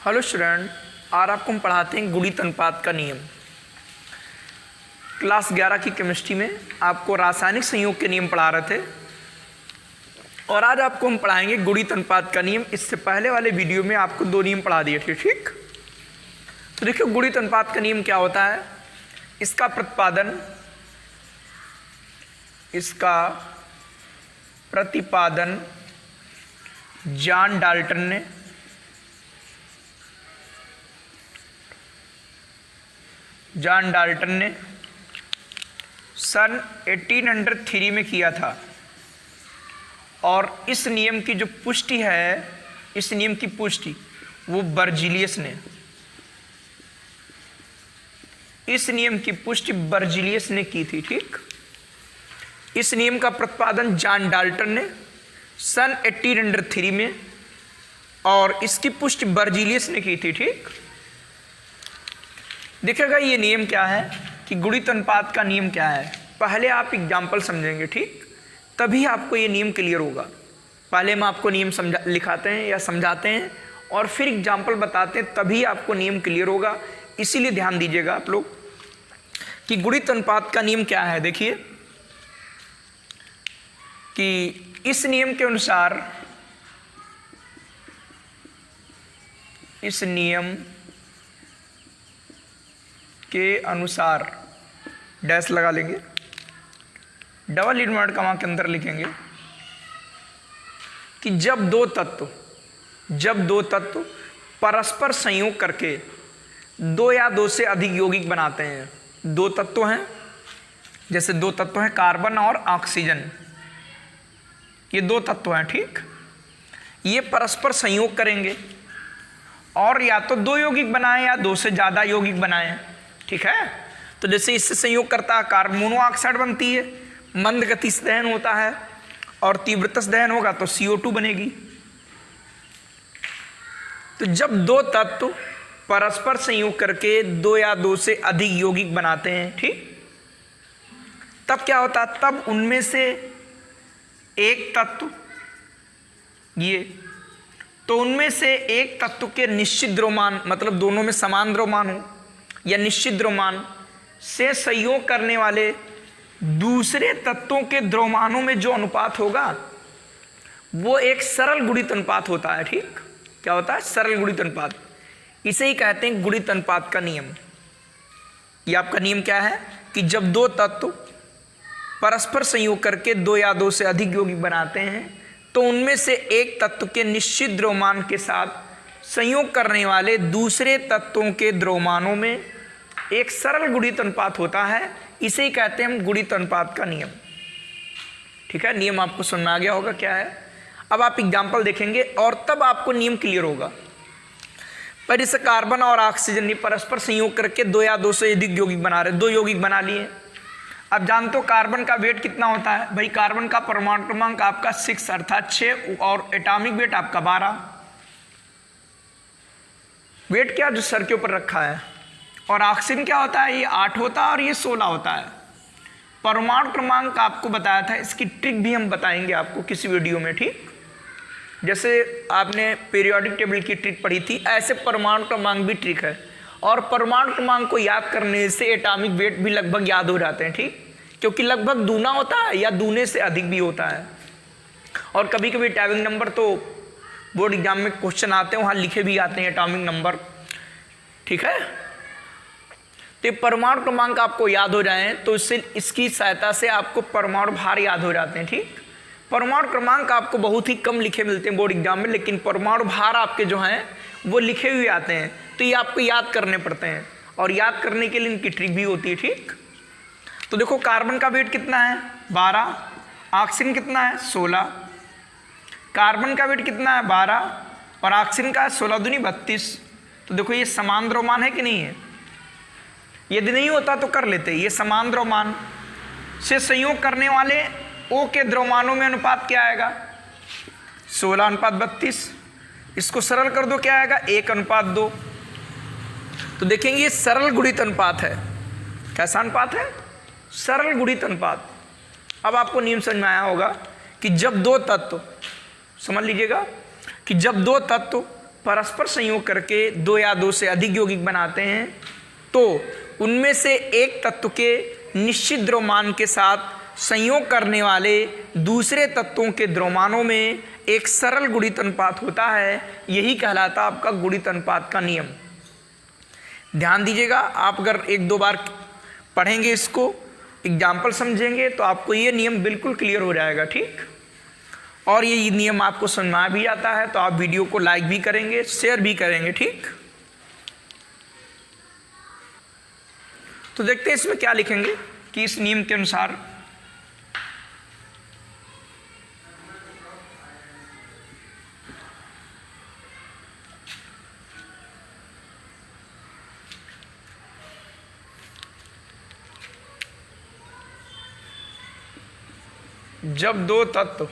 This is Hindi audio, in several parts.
हेलो स्टूडेंट, आज आपको हम पढ़ाते हैं गुणित अनुपात का नियम। क्लास 11 की केमिस्ट्री में आपको रासायनिक संयोग के नियम पढ़ा रहे थे और आज आपको हम पढ़ाएंगे गुणित अनुपात का नियम। इससे पहले वाले वीडियो में आपको 2 नियम पढ़ा दिए थे, ठीक। तो देखिए गुणित अनुपात का नियम क्या होता है। इसका प्रतिपादन जॉन डाल्टन ने सन 1803 में किया था और इस नियम की जो पुष्टि है, इस नियम की पुष्टि वो बर्जीलियस ने की थी, ठीक। इस नियम का प्रतिपादन जॉन डाल्टन ने सन 1803 में और इसकी पुष्टि बर्जीलियस ने की थी, ठीक। देखिएगा ये नियम क्या है कि गुणित अनुपात का नियम क्या है। पहले आप एग्जाम्पल समझेंगे, ठीक, तभी आपको ये नियम क्लियर होगा। पहले हम आपको नियम लिखाते हैं या समझाते हैं और फिर एग्जाम्पल बताते हैं, तभी आपको नियम क्लियर होगा। इसीलिए ध्यान दीजिएगा आप लोग कि गुणित अनुपात का नियम क्या है। देखिए कि इस नियम के अनुसार, डैश लगा लेंगे, डबल इनवर्ट कमा के अंदर लिखेंगे कि जब दो तत्व परस्पर संयोग करके 2 या 2 से अधिक यौगिक बनाते हैं। 2 तत्व हैं, जैसे 2 तत्व हैं कार्बन और ऑक्सीजन, ये 2 तत्व हैं, ठीक। ये परस्पर संयोग करेंगे और या तो 2 यौगिक बनाएं या 2 से ज़्यादा यौगिक बनाएं, ठीक है। तो जैसे इससे संयोग करता है कार्बन मोनोऑक्साइड बनती है, मंद गति से दहन होता है और तीव्रता से दहन होगा तो CO2 बनेगी। तो जब 2 तत्व परस्पर संयोग करके 2 या 2 से अधिक यौगिक बनाते हैं, ठीक, तब क्या होता है, तब उनमें से एक तत्व उनमें से एक तत्व के निश्चित द्रव्यमान, मतलब दोनों में समान द्रव्यमान हो या निश्चित द्रव्यमान से संयोग करने वाले दूसरे तत्वों के द्रव्यमानों में जो अनुपात होगा वो एक सरल गुणित अनुपात होता है, ठीक। क्या होता है? सरल गुणित अनुपात। इसे ही कहते हैं गुणित अनुपात का नियम। ये आपका नियम क्या है कि जब 2 तत्व परस्पर संयोग करके 2 या 2 से अधिक यौगिक बनाते हैं तो उनमें से एक तत्व के निश्चित द्रव्यमान के साथ संयोग करने वाले दूसरे तत्वों के द्रव्यमानों में एक सरल गुणित अनुपात होता है। इसे ही कहते हैं हम गुणित अनुपात का नियम, ठीक है। नियम आपको समझ में आ गया होगा क्या है। अब आप एग्जाम्पल देखेंगे और तब आपको नियम क्लियर होगा। पर इसे कार्बन और ऑक्सीजन ने परस्पर संयोग करके 2 या 2 से अधिक यौगिक बना रहे, 2 यौगिक बना लिए। अब जानते हो कार्बन का वेट कितना होता है भाई? कार्बन का परमाणु क्रमांक आपका 6 अर्थात 6 और एटॉमिक वेट आपका 12। वेट क्या जो सर के ऊपर रखा है। और ऑक्सीजन क्या होता है? ये 8 होता है और ये 16 होता है। परमाणु क्रमांक आपको बताया था, इसकी ट्रिक भी हम बताएंगे आपको किसी वीडियो में, ठीक। जैसे आपने पीरियोडिक टेबल की ट्रिक पढ़ी थी, ऐसे परमाणु क्रमांक भी ट्रिक है। और परमाणु क्रमांक को याद करने से एटॉमिक वेट भी लगभग याद हो जाते हैं, ठीक, क्योंकि लगभग दूना होता है या दूने से अधिक भी होता है। और कभी कभी एटॉमिक नंबर तो बोर्ड एग्जाम में क्वेश्चन आते हैं, वहाँ लिखे भी आते हैं एटॉमिक नंबर, ठीक है। तो परमाणु क्रमांक आपको याद हो जाए तो इससे, इसकी सहायता से आपको परमाणु भार याद हो जाते हैं, ठीक। परमाणु क्रमांक आपको बहुत ही कम लिखे मिलते हैं बोर्ड एग्जाम में, लेकिन परमाणु भार आपके जो हैं वो लिखे हुए आते हैं। तो ये आपको याद करने पड़ते हैं और याद करने के लिए इनकी ट्रिक भी होती है, ठीक। तो देखो कार्बन का वेट कितना है? 12। ऑक्सीजन कितना है? 16। कार्बन का वेट कितना है? 12 और ऑक्सीजन का 16 दूनी 32। तो देखो ये समान द्रव्यमान है कि नहीं है? यदि नहीं होता तो कर लेते। ये समान द्रव्यमान से संयोग करने वाले O के द्रव्यमानों में अनुपात क्या आएगा? 16:32। इसको सरल कर दो, क्या आएगा? 1:2। तो देखेंगे ये सरल गुणित अनुपात है। कैसा अनुपात है? सरल गुणित अनुपात। अब आपको नियम समझ में आया होगा कि जब 2 तत्व, समझ लीजिएगा कि जब 2 तत्व परस्पर संयोग करके दो या दो से अधिक यौगिक बनाते हैं तो उनमें से एक तत्व के निश्चित द्रव्यमान के साथ संयोग करने वाले दूसरे तत्वों के द्रव्यमानों में एक सरल गुणित अनुपात होता है। यही कहलाता है आपका गुणित अनुपात का नियम। ध्यान दीजिएगा, आप अगर एक दो बार पढ़ेंगे, इसको एग्जाम्पल समझेंगे तो आपको ये नियम बिल्कुल क्लियर हो जाएगा। ठीक, और ये नियम आपको समझ में आ भी आता है तो आप वीडियो को लाइक भी करेंगे, शेयर भी करेंगे। ठीक, तो देखते हैं इसमें क्या लिखेंगे कि इस नियम के अनुसार जब दो तत्व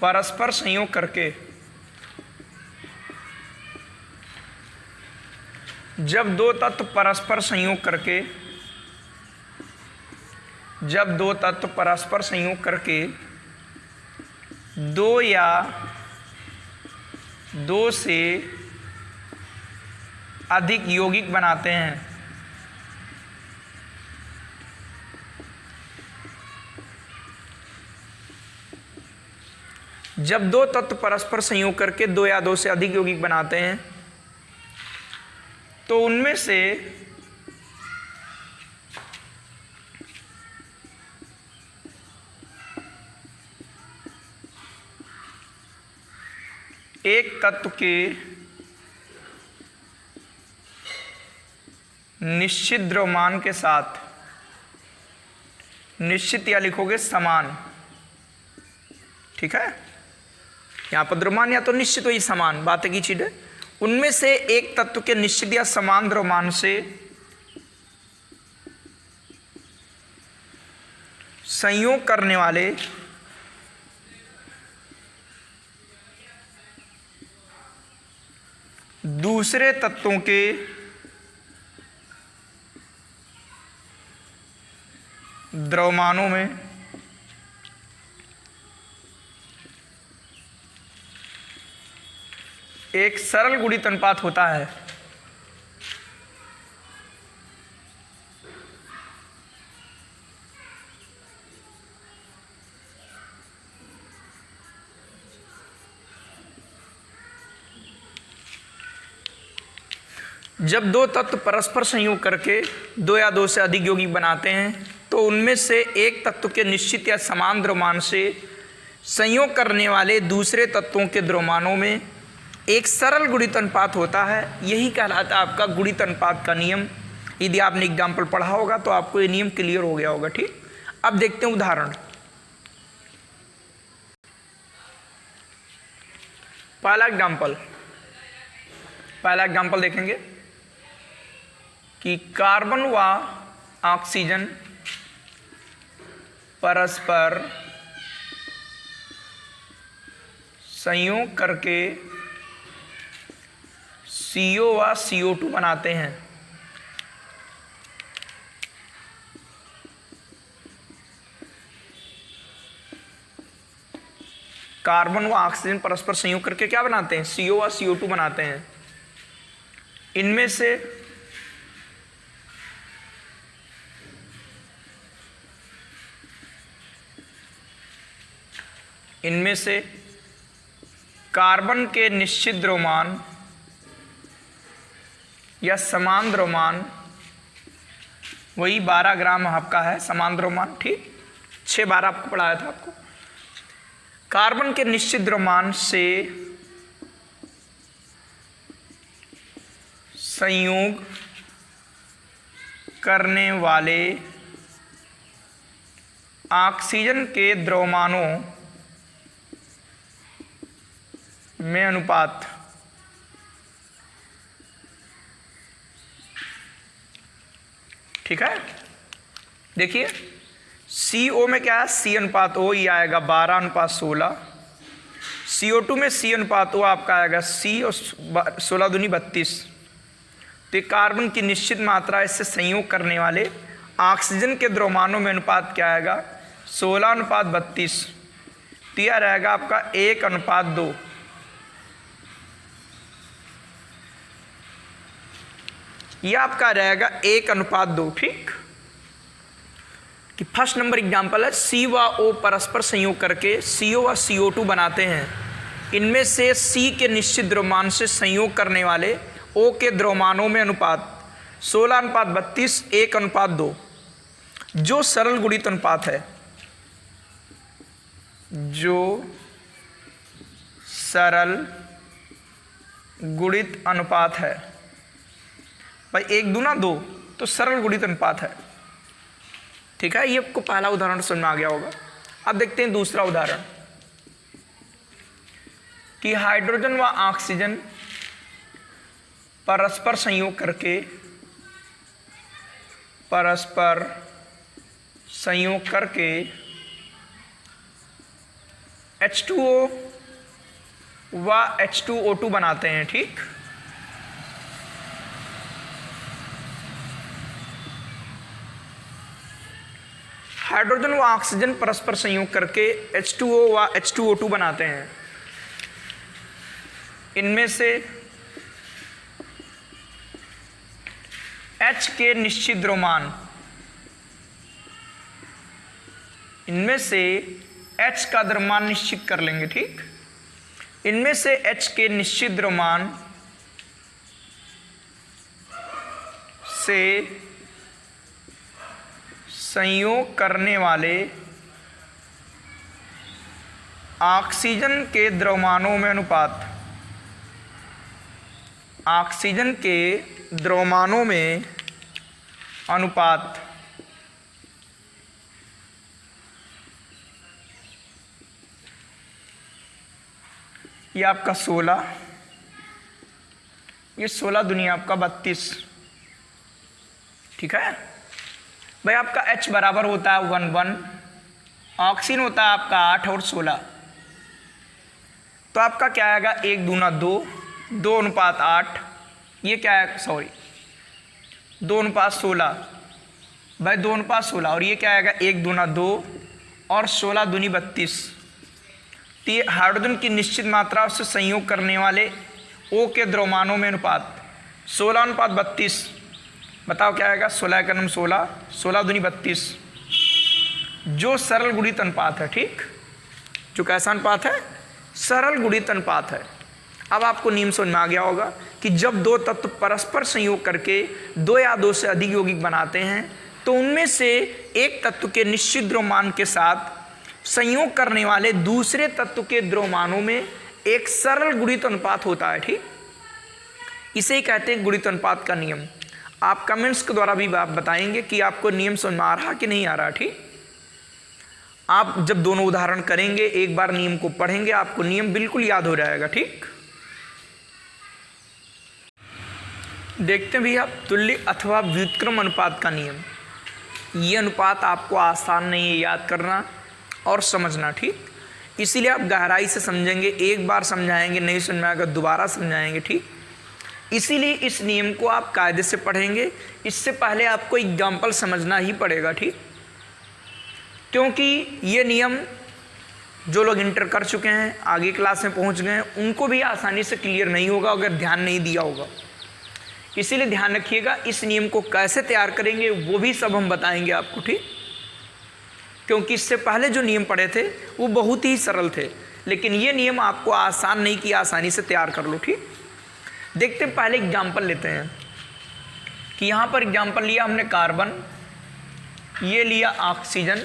परस्पर संयोग करके दो या दो से अधिक यौगिक बनाते हैं जब दो तत्व परस्पर संयोग करके दो या दो से अधिक यौगिक बनाते हैं तो उनमें से एक तत्व के निश्चित द्रव्यमान के साथ, निश्चित या लिखोगे समान, ठीक है, यहाँ पर द्रव्यमान या तो निश्चित वही समान, बात की चीज है। उनमें से एक तत्व के निश्चित या समान द्रव्यमान से संयोग करने वाले दूसरे तत्वों के द्रव्यमानों में एक सरल गुणित अनुपात होता है। जब दो तत्व परस्पर संयोग करके दो या दो से अधिक यौगिक बनाते हैं तो उनमें से एक तत्व के निश्चित या समान द्रव्यमान से संयोग करने वाले दूसरे तत्वों के द्रव्यमानों में एक सरल गुणित अनुपात होता है। यही कहलाता है आपका गुणित अनुपात का नियम। यदि आपने एग्जाम्पल पढ़ा होगा तो आपको ये नियम क्लियर हो गया होगा। ठीक, अब देखते हैं उदाहरण। पहला एग्जाम्पल देखेंगे कि कार्बन व ऑक्सीजन परस्पर संयोग करके CO व CO2 बनाते हैं। कार्बन व ऑक्सीजन परस्पर संयोग करके क्या बनाते हैं? CO व CO2 बनाते हैं। इनमें से कार्बन के निश्चित द्रव्यमान या समान द्रव्यमान, वही 12 ग्राम आपका है समान द्रव्यमान। ठीक, 6-12 आपको पढ़ाया था आपको। कार्बन के निश्चित द्रव्यमान से संयोग करने वाले ऑक्सीजन के द्रव्यमानों में अनुपात ठीक है। देखिए CO में क्या है? C अनुपात O, ये आएगा 12:16। CO2 में C अनुपात O आपका आएगा C और 16 दूनी 32। तो कार्बन की निश्चित मात्रा इससे संयोग करने वाले ऑक्सीजन के द्रव्यमानों में अनुपात क्या आएगा? 16:32। तो यह रहेगा आपका 1:2। ये आपका रहेगा 1:2, ठीक। कि फर्स्ट नंबर एग्जाम्पल है C व O परस्पर संयोग करके CO व CO2 बनाते हैं। इनमें से C के निश्चित द्रव्यमान से संयोग करने वाले O के द्रव्यमानों में अनुपात 16:32 1:2 जो सरल गुणित अनुपात है, जो सरल गुणित अनुपात है। भाई 1 दूना 2 तो सरल गुणित अनुपात है, ठीक है। ये आपको पहला उदाहरण समझ में आ गया होगा। अब देखते हैं दूसरा उदाहरण कि हाइड्रोजन व ऑक्सीजन परस्पर संयोग करके H2O व H2O2 बनाते हैं, ठीक। हाइड्रोजन व ऑक्सीजन परस्पर संयोग करके H2O व H2O2 बनाते हैं। इनमें से H के निश्चित द्रव्यमान, इनमें से H का द्रव्यमान निश्चित कर लेंगे, ठीक। इनमें से H के निश्चित द्रव्यमान से संयोग करने वाले ऑक्सीजन के द्रव्यमानों में अनुपात, ऑक्सीजन के द्रव्यमानों में अनुपात ये आपका 16, ये 16 दुनिया आपका 32, ठीक है। भाई आपका H बराबर होता है 1:1, ऑक्सीजन होता है आपका 8 और 16, तो आपका क्या आएगा 1 दूना 2, 2:8, ये क्या है, सॉरी 2:16, भाई 2:16, और ये क्या आएगा 1 दूना 2 और 16 दूनी 32। तो ये हाइड्रोजन की निश्चित मात्रा से संयोग करने वाले O के द्रव्यमानों में अनुपात 16:32। बताओ क्या आएगा, 16 16 दूनी 32, जो सरल गुणित अनुपात है, ठीक। जो कैसा अनुपात है, सरल गुणित अनुपात है। अब आपको नियम समझ में आ गया होगा कि जब दो तत्व परस्पर संयोग करके 2 या 2 से अधिक यौगिक बनाते हैं तो उनमें से एक तत्व के निश्चित द्रव्यमान के साथ संयोग करने वाले दूसरे तत्व के द्रव्यमानों में एक सरल गुणित अनुपात होता है, ठीक। इसे ही कहते हैं गुणित अनुपात का नियम। आप कमेंट्स के द्वारा भी आप बताएंगे कि आपको नियम समझ में आ रहा कि नहीं आ रहा, ठीक। आप जब दोनों उदाहरण करेंगे, एक बार नियम को पढ़ेंगे, आपको नियम बिल्कुल याद हो जाएगा, ठीक। देखते हैं भैया तुल्य अथवा व्युत्क्रम अनुपात का नियम। ये अनुपात आपको आसान नहीं है याद करना और समझना, ठीक। इसीलिए आप गहराई से समझेंगे, एक बार समझाएंगे नहीं समझ में आएगा दोबारा समझाएंगे, ठीक। इसीलिए इस नियम को आप कायदे से पढ़ेंगे। इससे पहले आपको एग्जाम्पल समझना ही पड़ेगा, ठीक। क्योंकि ये नियम जो लोग इंटर कर चुके हैं, आगे क्लास में पहुंच गए हैं, उनको भी आसानी से क्लियर नहीं होगा अगर ध्यान नहीं दिया होगा। इसीलिए ध्यान रखिएगा, इस नियम को कैसे तैयार करेंगे वो भी सब हम बताएंगे आपको, ठीक। क्योंकि इससे पहले जो नियम पढ़े थे वो बहुत ही सरल थे, लेकिन ये नियम आपको आसान नहीं किया, आसानी से तैयार कर लो, ठीक। देखते हैं, पहले एग्जाम्पल लेते हैं कि यहाँ पर एग्जाम्पल लिया हमने कार्बन, ये लिया ऑक्सीजन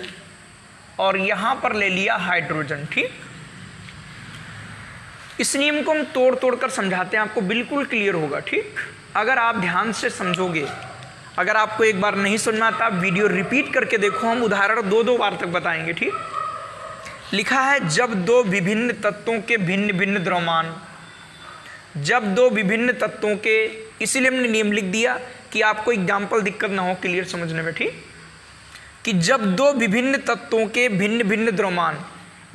और यहाँ पर ले लिया हाइड्रोजन, ठीक। इस नियम को हम तोड़ तोड़ कर समझाते हैं, आपको बिल्कुल क्लियर होगा, ठीक। अगर आप ध्यान से समझोगे, अगर आपको एक बार नहीं समझ में आता, वीडियो रिपीट करके देखो, हम उदाहरण 2-2 बार तक बताएंगे, ठीक। लिखा है जब दो विभिन्न तत्वों के भिन्न भिन्न द्रव्यमान, जब दो विभिन्न तत्वों के, इसीलिए हमने नियम लिख दिया कि आपको एग्जाम्पल दिक्कत ना हो क्लियर समझने में, ठीक। कि जब दो विभिन्न तत्वों के भिन्न भिन्न द्रव्यमान,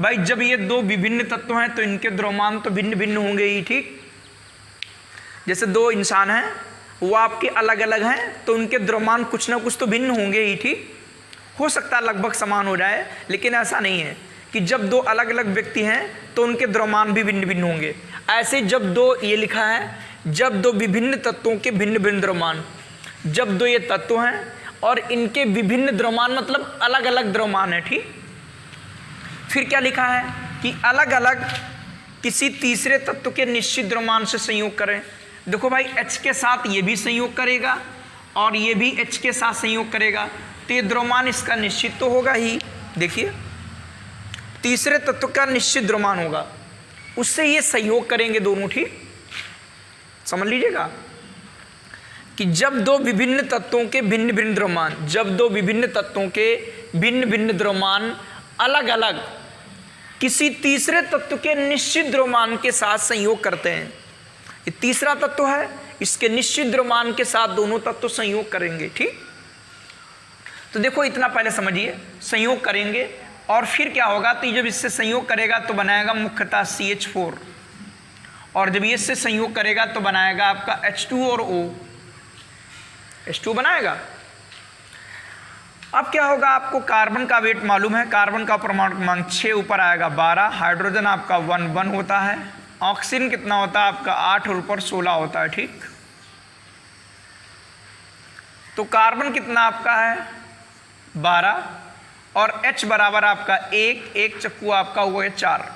भाई जब ये दो विभिन्न तत्व हैं तो इनके द्रव्यमान तो भिन्न भिन्न होंगे ही, ठीक। जैसे दो इंसान हैं, वो आपके अलग अलग हैं तो उनके द्रव्यमान कुछ ना कुछ तो भिन्न होंगे ही, ठीक। हो सकता है लगभग समान हो जाए, लेकिन ऐसा नहीं है कि जब दो अलग अलग व्यक्ति हैं तो उनके द्रव्यमान भी भिन्न भिन्न होंगे। ऐसे जब दो, ये लिखा है जब दो विभिन्न तत्वों के भिन्न भिन्न द्रव्यमान, जब दो ये तत्व हैं और इनके विभिन्न द्रव्यमान, मतलब अलग अलग द्रव्यमान है, ठीक। फिर क्या लिखा है कि अलग अलग किसी तीसरे तत्व के निश्चित द्रव्यमान से संयोग करें। देखो भाई, H के साथ ये भी संयोग करेगा और ये भी H के साथ संयोग करेगा, तो ये द्रव्यमान इसका निश्चित तो होगा ही। देखिए, तीसरे तत्व का निश्चित द्रव्यमान होगा, उससे ये संयोग करेंगे दोनों, ठीक। समझ लीजिएगा कि जब दो विभिन्न तत्वों के भिन्न भिन्न द्रव्यमान, जब दो विभिन्न तत्वों के भिन्न भिन्न द्रव्यमान अलग अलग किसी तीसरे तत्व के निश्चित द्रव्यमान के साथ संयोग करते हैं, ये तीसरा तत्व है, इसके निश्चित द्रव्यमान के साथ दोनों तत्व संयोग करेंगे, ठीक। तो देखो, इतना पहले समझिए, संयोग करेंगे और फिर क्या होगा, तो जब इससे संयोग करेगा तो बनाएगा मुख्यतः CH4, और जब ये इससे संयोग करेगा तो बनाएगा आपका H2 और O, H2 बनाएगा। अब क्या होगा, आपको कार्बन का वेट मालूम है, कार्बन का परमाणु क्रमांक 6, ऊपर आएगा 12, हाइड्रोजन आपका 1 होता है, ऑक्सीजन कितना होता है आपका 8 और ऊपर 16 होता है, ठीक। तो कार्बन कितना आपका है 12 और H बराबर आपका 1 चक्कू आपका हुआ है 4।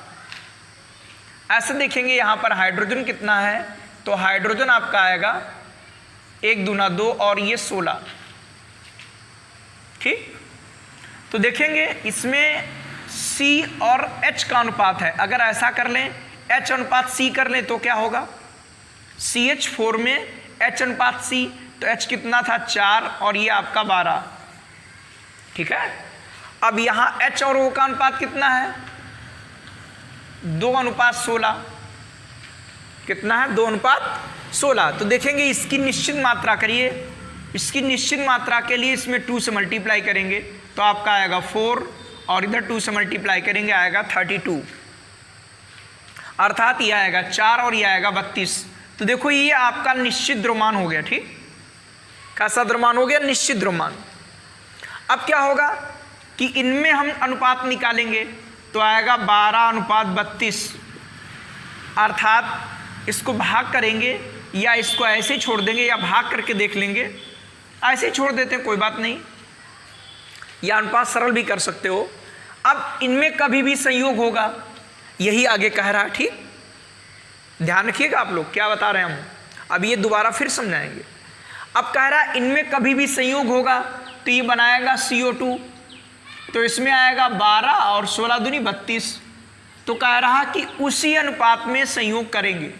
ऐसे देखेंगे यहाँ पर हाइड्रोजन कितना है, तो हाइड्रोजन आपका आएगा 1 दूना 2 और ये 16, ठीक। तो देखेंगे इसमें C और H का अनुपात है, अगर ऐसा कर लें H अनुपात C कर लें तो क्या होगा, CH4 में H अनुपात C, तो H कितना था 4 और ये आपका 12, ठीक है। अब यहाँ H और O का अनुपात कितना है 2:16, कितना है 2:16। तो देखेंगे इसकी निश्चित मात्रा करिए, इसकी निश्चित मात्रा के लिए इसमें 2 से मल्टीप्लाई करेंगे तो आपका आएगा 4 और इधर 2 से मल्टीप्लाई करेंगे आएगा 32, अर्थात ये आएगा 4 और ये आएगा 32। तो देखो ये आपका निश्चित द्रव्यमान हो गया, ठीक। कैसा द्रव्यमान हो गया, निश्चित द्रव्यमान। अब क्या होगा कि इनमें हम अनुपात निकालेंगे तो आएगा 12:32, अर्थात इसको भाग करेंगे या इसको ऐसे ही छोड़ देंगे या भाग करके देख लेंगे, ऐसे ही छोड़ देते हैं कोई बात नहीं, या अनुपात सरल भी कर सकते हो। अब इनमें कभी भी संयोग होगा, यही आगे कह रहा है, ठीक। ध्यान रखिएगा आप लोग क्या बता रहे हैं हम, अब ये दोबारा फिर समझाएंगे। अब कह रहा है इनमें कभी भी संयोग होगा तो ये बनाएगा CO2, तो इसमें आएगा 12 और 16 दूनी 32। तो कह रहा कि उसी अनुपात में संयोग करेंगे,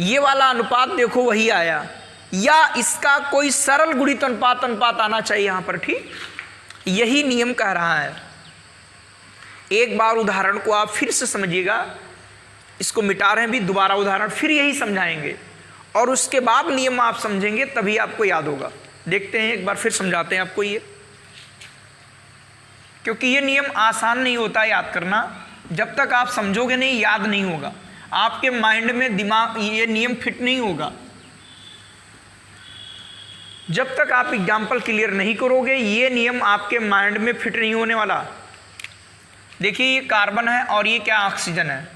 ये वाला अनुपात देखो वही आया, या इसका कोई सरल गुणित अनुपात आना चाहिए यहाँ पर, ठीक। यही नियम कह रहा है। एक बार उदाहरण को आप फिर से समझिएगा, इसको मिटा रहे हैं भी, दोबारा उदाहरण फिर यही समझाएंगे और उसके बाद नियम आप समझेंगे तभी आपको याद होगा। देखते हैं एक बार फिर समझाते हैं आपको ये, क्योंकि ये नियम आसान नहीं होता याद करना, जब तक आप समझोगे नहीं याद नहीं होगा, आपके माइंड में दिमाग ये नियम फिट नहीं होगा। जब तक आप एग्जाम्पल क्लियर नहीं करोगे ये नियम आपके माइंड में फिट नहीं होने वाला। देखिए ये कार्बन है और ये क्या ऑक्सीजन है,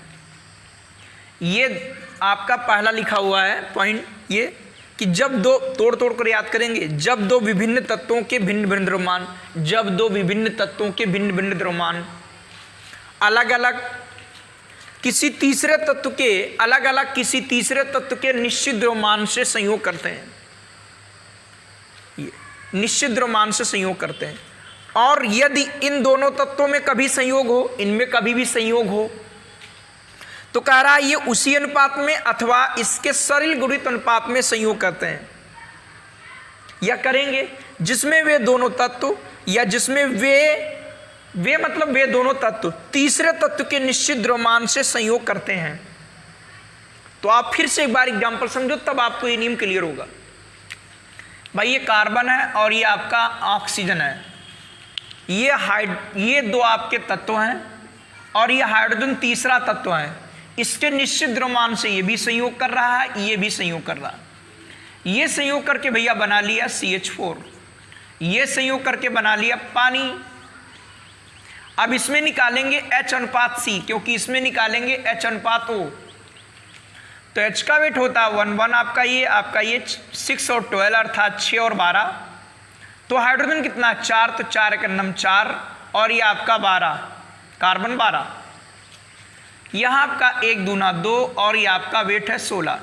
ये आपका पहला लिखा हुआ है पॉइंट, ये कि जब दो, तोड़ कर याद करेंगे, जब दो विभिन्न तत्वों के भिन्न भिन्न द्रव्यमान, जब दो विभिन्न तत्वों के भिन्न भिन्न द्रव्यमान अलग अलग किसी तीसरे तत्व के, अलग अलग किसी तीसरे तत्व के निश्चित द्रव्यमान से संयोग करते हैं, ये निश्चित द्रव्यमान से संयोग करते हैं। और यदि इन दोनों तत्वों में कभी संयोग हो, इनमें कभी भी संयोग हो, तो कह रहा है ये उसी अनुपात में अथवा इसके सरल गुणित अनुपात में संयोग करते हैं, या करेंगे जिसमें वे दोनों तत्व, या जिसमें वे मतलब वे दोनों तत्व तीसरे तत्व के निश्चित द्रव्यमान से संयोग करते हैं। तो आप फिर से एक बार एग्जांपल समझो तब आपको ये नियम क्लियर होगा। भाई ये कार्बन है और ये आपका ऑक्सीजन है, ये दो आपके तत्व हैं और ये हाइड्रोजन तीसरा तत्व है, इसके निश्चित द्रव्यमान से ये भी संयोग कर रहा है, ये भी संयोग कर रहा है। ये संयोग करके भैया बना लिया CH4, ये संयोग करके बना लिया पानी। अब इसमें निकालेंगे H अनुपात C, क्योंकि इसमें निकालेंगे H अनुपात O। तो H का वेट होता है 1 1 आपका ये 6 और 12 अर्थात 6 और 12। तो हाइड्रोजन कितना 4, तो 4 एक नम 4 और ये आपका 12 कार्बन 12। यहाँ आपका 1 दूना 2 और ये आपका वेट है 16।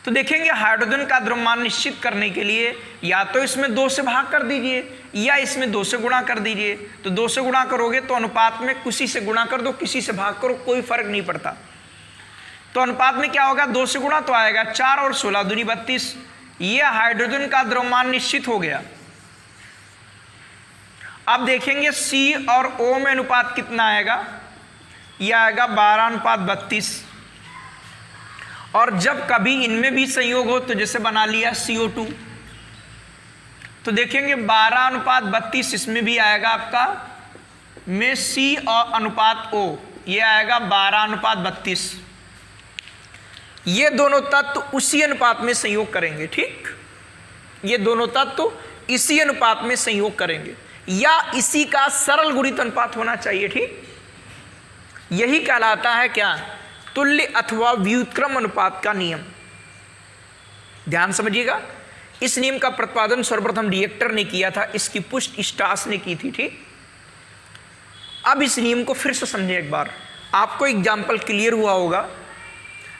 तो देखेंगे हाइड्रोजन का द्रव्यमान निश्चित करने के लिए या तो इसमें 2 से भाग कर दीजिए या इसमें 2 से गुणा कर दीजिए। तो 2 से गुणा करोगे तो अनुपात में किसी से गुणा कर दो, किसी से भाग करो, कोई फर्क नहीं पड़ता। तो अनुपात में क्या होगा, 2 से गुणा तो आएगा 4 और 16 दूनी 32। ये हाइड्रोजन का द्रव्यमान निश्चित हो गया। अब देखेंगे C और O में अनुपात कितना आएगा, यह आएगा 12:32। और जब कभी इनमें भी संयोग हो तो जैसे बना लिया CO2, तो देखेंगे 12:32 इसमें भी आएगा आपका में C और अनुपात O, ये आएगा 12:32। ये दोनों तत्व उसी अनुपात में संयोग करेंगे। ठीक, ये दोनों तत्व इसी अनुपात में संयोग करेंगे या इसी का सरल गुणित अनुपात होना चाहिए। ठीक, यही कहलाता है क्या, तुल्य अथवा व्युत्क्रम अनुपात का नियम। ध्यान समझिएगा, इस नियम का प्रतिपादन सर्वप्रथम रिएक्टर ने किया था, इसकी पुष्टि स्टास ने की थी। ठीक, अब इस नियम को फिर से समझें एक बार, आपको एग्जाम्पल क्लियर हुआ होगा।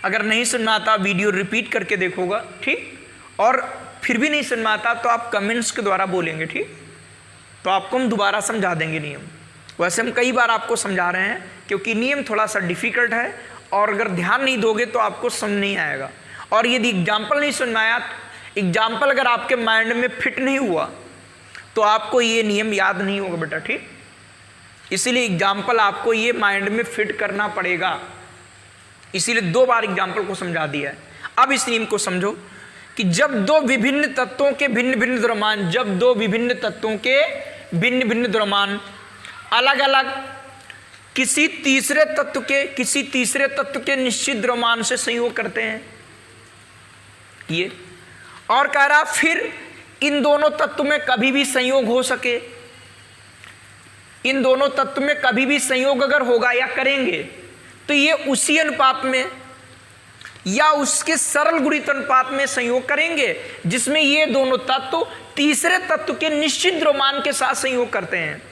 अगर नहीं सुनना आता वीडियो रिपीट करके देखोगा। ठीक, और फिर भी नहीं सुनना आता तो आप कमेंट्स के द्वारा बोलेंगे। ठीक, तो आपको हम दोबारा समझा देंगे नियम। वैसे हम कई बार आपको समझा रहे हैं क्योंकि नियम थोड़ा सा डिफिकल्ट है और अगर ध्यान नहीं दोगे तो आपको समझ नहीं आएगा। और यदि एग्जाम्पल नहीं सुनना आया, एग्जाम्पल अगर आपके माइंड में फिट नहीं हुआ तो आपको ये नियम याद नहीं होगा बेटा। ठीक, इसीलिए एग्जाम्पल आपको ये माइंड में फिट करना पड़ेगा, इसीलिए 2 बार एग्जाम्पल को समझा दिया है। अब इस नियम को समझो कि जब 2 विभिन्न तत्वों के भिन्न भिन्न द्रव्यमान, जब 2 विभिन्न तत्वों के भिन्न भिन्न द्रव्यमान अलग अलग किसी तीसरे तत्व के निश्चित द्रव्यमान से संयोग करते हैं, ये और कह रहा फिर इन दोनों तत्व में कभी भी संयोग हो सके, इन दोनों तत्व में कभी भी संयोग अगर होगा या करेंगे तो ये उसी अनुपात में या उसके सरल गुणित अनुपात में संयोग करेंगे जिसमें ये दोनों तत्व तीसरे तत्व के निश्चित द्रव्यमान के साथ संयोग करते हैं।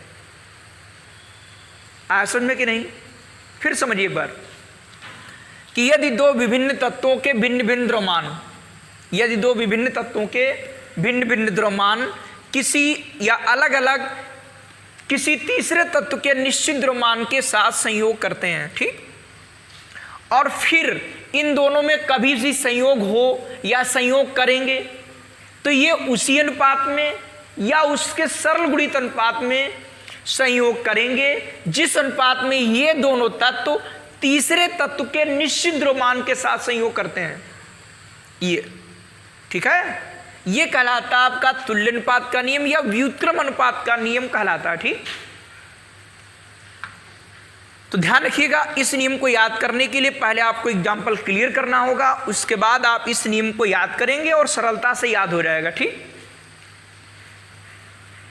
आया समझ में कि नहीं, फिर समझिए एक बार कि यदि 2 विभिन्न तत्वों के भिन्न भिन्न द्रव्यमान, यदि 2 विभिन्न तत्वों के भिन्न भिन्न द्रव्यमान किसी या अलग अलग किसी तीसरे तत्व के निश्चित द्रव्यमान के साथ संयोग करते हैं। ठीक, और फिर इन दोनों में कभी भी संयोग हो या संयोग करेंगे तो ये उसी अनुपात में या उसके सरल गुणित अनुपात में संयोग करेंगे जिस अनुपात में ये दोनों तत्व तीसरे तत्व के निश्चित द्रव्यमान के साथ संयोग करते हैं। ये ठीक है, ये कहलाता है आपका तुल्य अनुपात का नियम या व्युत्क्रम अनुपात का नियम कहलाता है। ठीक, तो ध्यान रखिएगा, इस नियम को याद करने के लिए पहले आपको एग्जाम्पल क्लियर करना होगा, उसके बाद आप इस नियम को याद करेंगे और सरलता से याद हो जाएगा। ठीक,